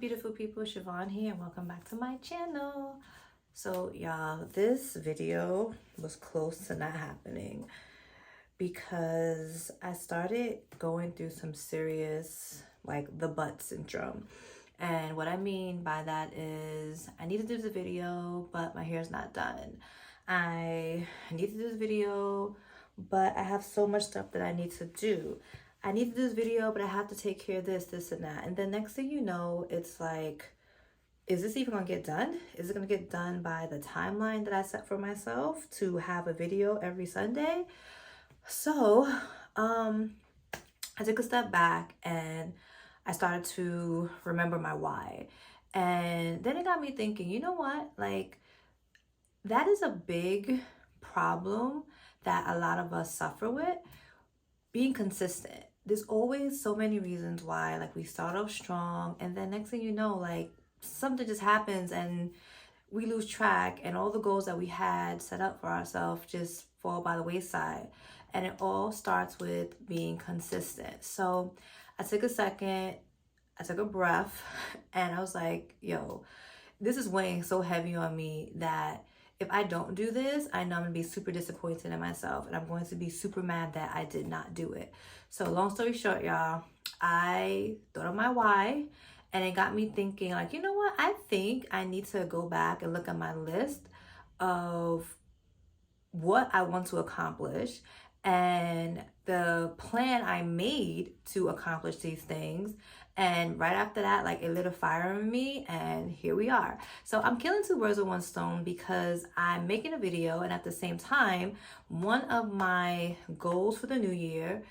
beautiful people, Shavonne here, and welcome back to my channel. So y'all, this video was close to not happening because I started going through some serious, like, the butt syndrome. And what I mean by that is I need to do the video, but my hair's not done. I need to do the video, but I have so much stuff that I need to do. I need to do this video, but I have to take care of this, and that. And then next thing you know, it's like, is this even gonna get done? Is it gonna get done by the timeline that I set for myself to have a video every Sunday? So, I took a step back and I started to remember my why. And then it got me thinking, you know what? Like, that is a big problem that a lot of us suffer with. Being consistent. There's always so many reasons why, like, we start off strong and then next thing you know, like, something just happens and we lose track and all the goals that we had set up for ourselves just fall by the wayside. And it all starts with being consistent. So I took a second, I took a breath, and I was like, yo, this is weighing so heavy on me that if I don't do this, I know I'm gonna be super disappointed in myself and I'm going to be super mad that I did not do it. So long story short, y'all, I thought of my why and it got me thinking, like, you know what? I think I need to go back and look at my list of what I want to accomplish and the plan I made to accomplish these things. And right after that, like, it lit a fire in me and here we are. So I'm killing two birds with one stone because I'm making a video and at the same time, one of my goals for the new year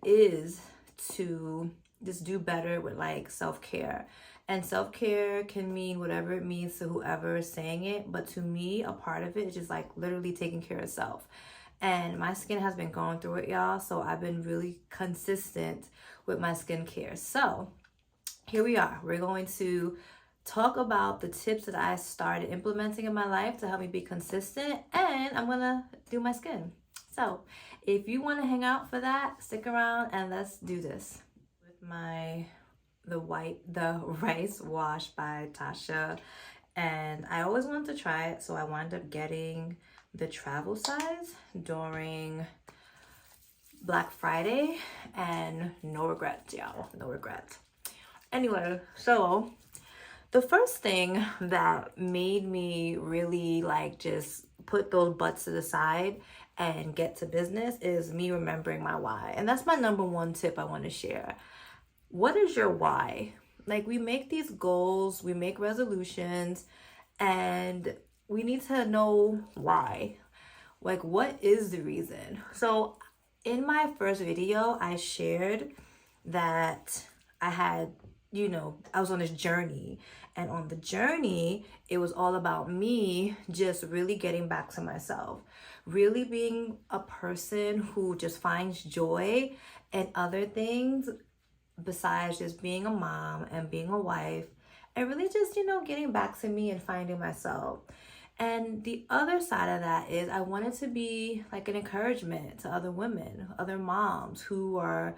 is to just do better with, like, self-care. And self-care can mean whatever it means to whoever is saying it, but to me, a part of it is just, like, literally taking care of self. And my skin has been going through it, y'all, so I've been really consistent with my skincare. So here we are. We're going to talk about the tips that I started implementing in my life to help me be consistent, and I'm gonna do my skin. So if you want to hang out for that, stick around and let's do this. With the rice wash by Tasha, and I always wanted to try it, so I wound up getting the travel size during Black Friday, and no regrets, y'all, no regrets. Anyway, so the first thing that made me really, like, just put those butts to the side and get to business is me remembering my why. And that's my number one tip I want to share. What is your why? Like, we make these goals, we make resolutions, and we need to know why. Like, what is the reason? So in my first video, I shared that I had, I was on this journey, and on the journey, it was all about me just really getting back to myself, really being a person who just finds joy in other things besides just being a mom and being a wife, and really just, getting back to me and finding myself. And the other side of that is I wanted to be like an encouragement to other women, other moms who are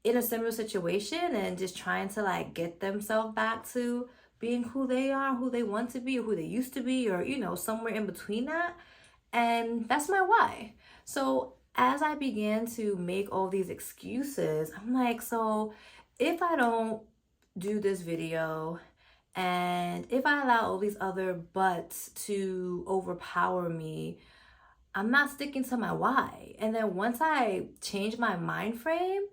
in a similar situation and just trying to, like, get themselves back to being who they are, who they want to be, or who they used to be, or, somewhere in between that. And that's my why. So as I began to make all these excuses, I'm like, so if I don't do this video and if I allow all these other buts to overpower me, I'm not sticking to my why. And then once I change my mind frame,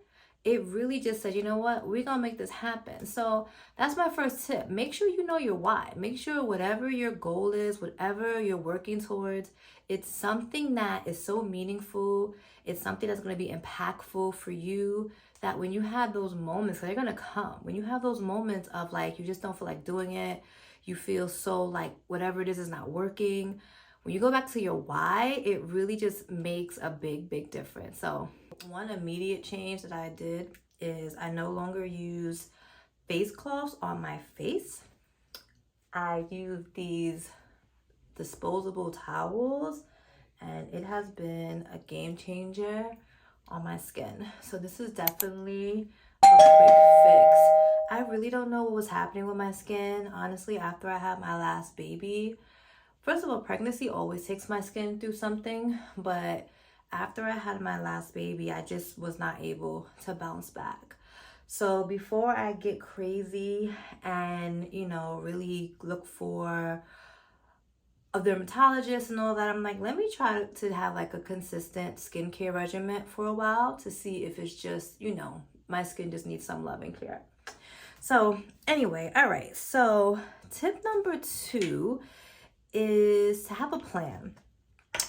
it really just said, you know what, we're gonna make this happen. So that's my first tip. Make sure you know your why. Make sure whatever your goal is, whatever you're working towards, it's something that is so meaningful. It's something that's gonna be impactful for you, that when you have those moments, they're gonna come. When you have those moments of, like, you just don't feel like doing it, you feel so like whatever it is not working. When you go back to your why, it really just makes a big, big difference. So one immediate change that I did is I no longer use face cloths on my face. I use these disposable towels, and it has been a game changer on my skin. So this is definitely a quick fix. I really don't know what was happening with my skin, honestly, after I had my last baby. First of all, pregnancy always takes my skin through something, but after I had my last baby, I just was not able to bounce back. So before I get crazy and, really look for a dermatologist and all that, I'm like, let me try to have like a consistent skincare regimen for a while to see if it's just, my skin just needs some love and care. So anyway, all right. So tip number 2 is to have a plan.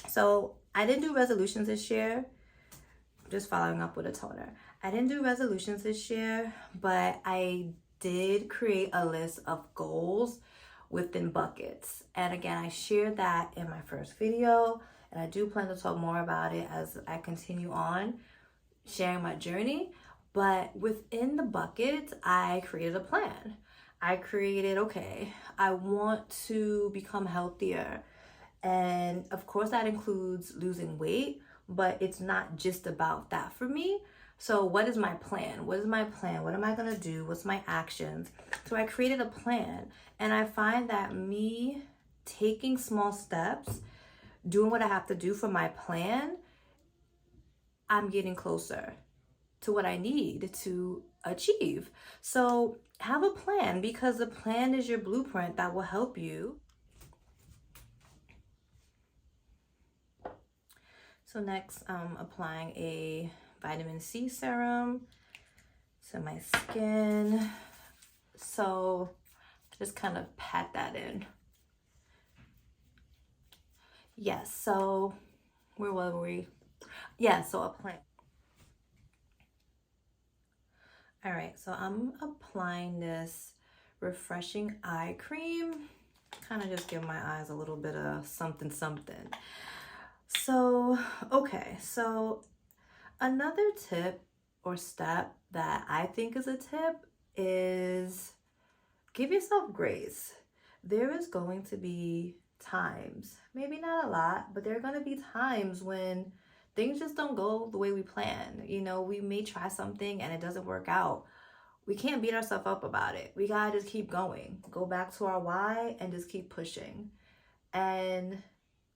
So I didn't do resolutions this year, just following up with a toner. I didn't do resolutions this year, but I did create a list of goals within buckets. And again, I shared that in my first video, and I do plan to talk more about it as I continue on sharing my journey. But within the buckets, I created a plan. I created, okay, I want to become healthier. And of course, that includes losing weight, but it's not just about that for me. So what is my plan? What is my plan? What am I going to do? What's my actions? So I created a plan, and I find that me taking small steps, doing what I have to do for my plan, I'm getting closer to what I need to achieve. So have a plan, because the plan is your blueprint that will help you. So next, I'm applying a vitamin C serum to my skin. So just kind of pat that in. Yes, so where were we? Yeah, so applying. All right, so I'm applying this refreshing eye cream. Kind of just give my eyes a little bit of something. So, okay, so another tip or step that I think is a tip is give yourself grace. There is going to be times, maybe not a lot, but there are going to be times when things just don't go the way we plan. We may try something and it doesn't work out. We can't beat ourselves up about it. We gotta just keep going. Go back to our why and just keep pushing. And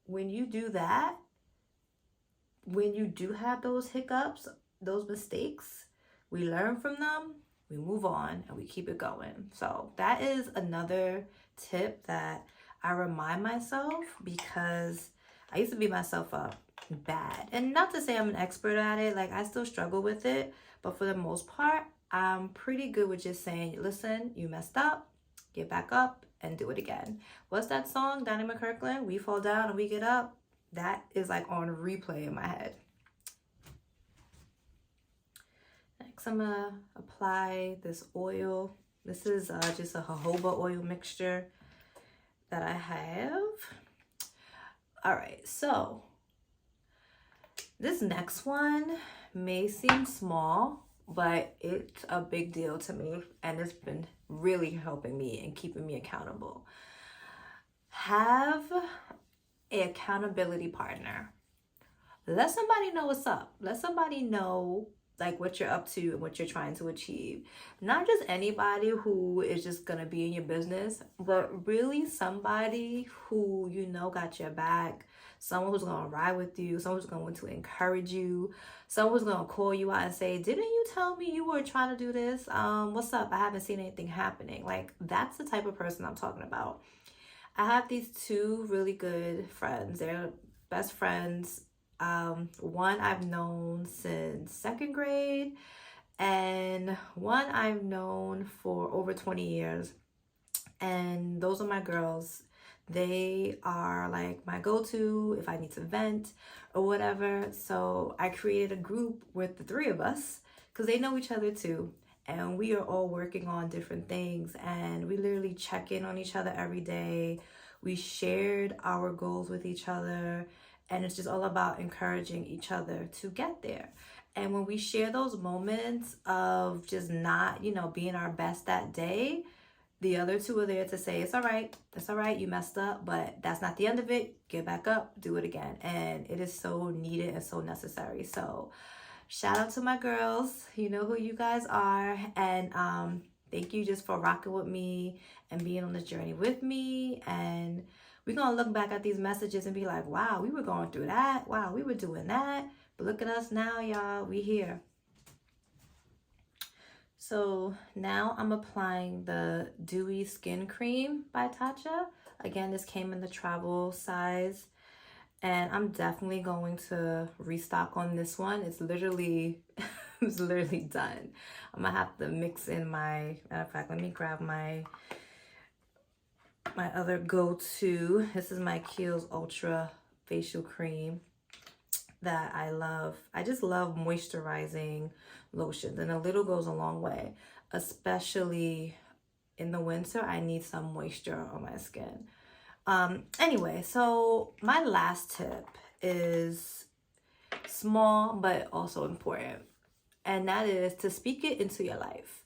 when you do that, when you do have those hiccups, those mistakes, we learn from them, we move on, and we keep it going. So that is another tip that I remind myself, because I used to beat myself up bad. And not to say I'm an expert at it, like I still struggle with it, but for the most part, I'm pretty good with just saying, listen, you messed up, get back up and do it again. What's that song, Donnie McKirkland? We fall down and we get up. That is like on replay in my head. Next, I'm gonna apply this oil. This is just a jojoba oil mixture that I have. All right, so this next one may seem small, but it's a big deal to me, and it's been really helping me and keeping me accountable. Have an accountability partner. Let somebody know what's up. Let somebody know like what you're up to and what you're trying to achieve. Not just anybody who is just gonna be in your business, but really somebody who got your back, someone who's gonna ride with you, someone who's going to encourage you, someone who's gonna call you out and say, didn't you tell me you were trying to do this? What's up? I haven't seen anything happening. Like, that's the type of person I'm talking about. I have these 2 really good friends. They're best friends. One I've known since 2nd grade, and one I've known for over 20 years. And those are my girls. They are like my go-to if I need to vent or whatever. So I created a group with the 3 of us, because they know each other too. And we are all working on different things, and we literally check in on each other every day. We shared our goals with each other, and it's just all about encouraging each other to get there. And when we share those moments of just not, being our best that day, the other 2 are there to say, it's all right, you messed up, but that's not the end of it. Get back up, do it again. And it is so needed and so necessary. So shout out to my girls. You know who you guys are. And thank you just for rocking with me and being on this journey with me. And we're going to look back at these messages and be like, wow, we were going through that. Wow, we were doing that. But look at us now, y'all. We here. So now I'm applying the Dewy Skin Cream by Tatcha. Again, this came in the travel size. And I'm definitely going to restock on this one. It's literally, it's literally done. I'm gonna have to mix in my, matter of fact, let me grab my other go-to. This is my Kiehl's Ultra Facial Cream that I love. I just love moisturizing lotions, and a little goes a long way, especially in the winter. I need some moisture on my skin. Anyway, so my last tip is small but also important, and that is to speak it into your life.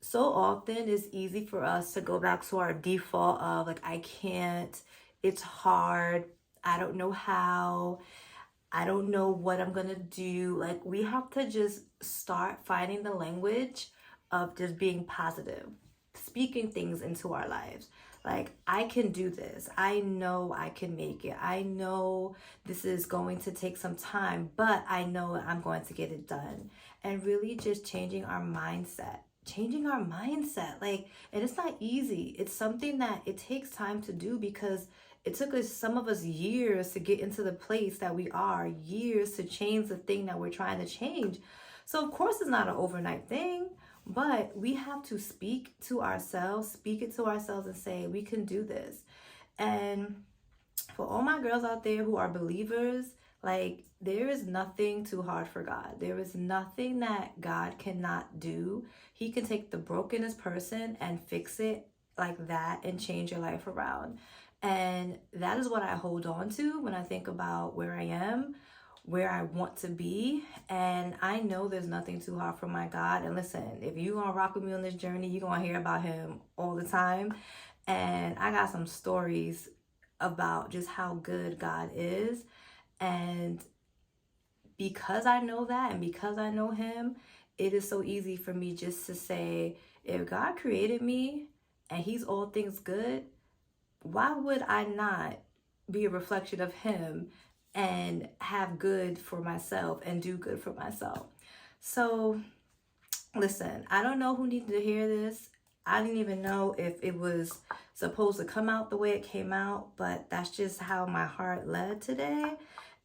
So often it's easy for us to go back to our default of like, I can't, it's hard, I don't know how, I don't know what I'm gonna do. Like, we have to just start finding the language of just being positive, speaking things into our lives. Like, I can do this. I know I can make it. I know this is going to take some time, but I know I'm going to get it done. And really just changing our mindset. Like, and it's not easy. It's something that it takes time to do, because it took us, some of us, years to get into the place that we are, years to change the thing that we're trying to change. So of course it's not an overnight thing. But we have to speak it to ourselves and say, we can do this. And for all my girls out there who are believers, like, there is nothing too hard for God. There is nothing that God cannot do. He can take the brokenest person and fix it like that and change your life around. And that is what I hold on to when I think about where I am, where I want to be. And I know there's nothing too hard for my God. And listen, if you're gonna rock with me on this journey, you're gonna hear about him all the time. And I got some stories about just how good God is. And because I know that, and because I know him, it is so easy for me just to say, if God created me and he's all things good, why would I not be a reflection of him and have good for myself and do good for myself? So listen, I don't know who needed to hear this. I didn't even know if it was supposed to come out the way it came out, but that's just how my heart led today.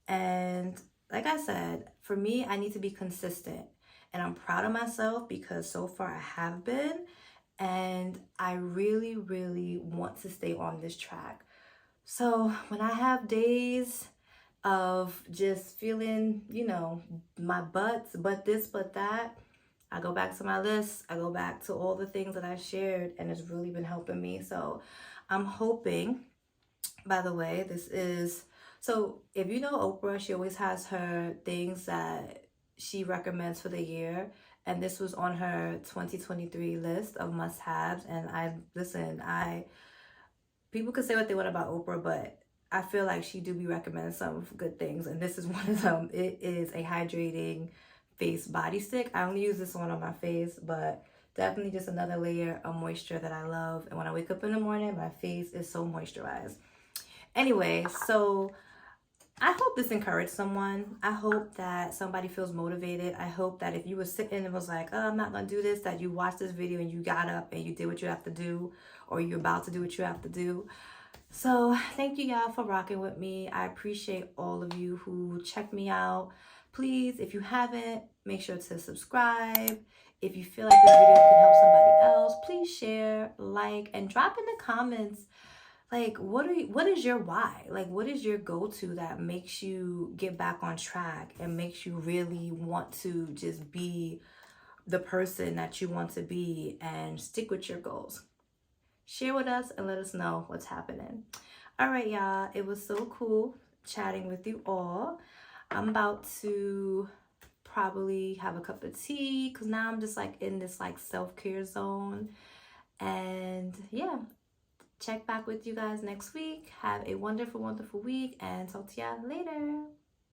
And like I said, for me, I need to be consistent, and I'm proud of myself because so far I have been, and I really, really want to stay on this track. So when I have days of just feeling, my but this, but that, I go back to my list. I go back to all the things that I shared, and it's really been helping me. So I'm hoping, by the way, so if you know Oprah, she always has her things that she recommends for the year. And this was on her 2023 list of must-haves. And people could say what they want about Oprah, but I feel like she do be recommending some good things, and this is one of them. It is a hydrating face body stick. I only use this one on my face, but definitely just another layer of moisture that I love. And when I wake up in the morning, my face is so moisturized. Anyway, so I hope this encouraged someone. I hope that somebody feels motivated. I hope that if you were sitting and was like, oh, I'm not going to do this, that you watched this video and you got up and you did what you have to do, or you're about to do what you have to do. So thank you, y'all, for rocking with me. I appreciate all of you who check me out. Please, if you haven't, make sure to subscribe. If you feel like this video can help somebody else, please share, like, and drop in the comments, like, what is your why? Like, what is your go-to that makes you get back on track and makes you really want to just be the person that you want to be and stick with your goals? Share with us and let us know what's happening. All right, y'all. It was so cool chatting with you all. I'm about to probably have a cup of tea because now I'm just like in this like self-care zone. And yeah, check back with you guys next week. Have a wonderful, wonderful week, and talk to y'all later.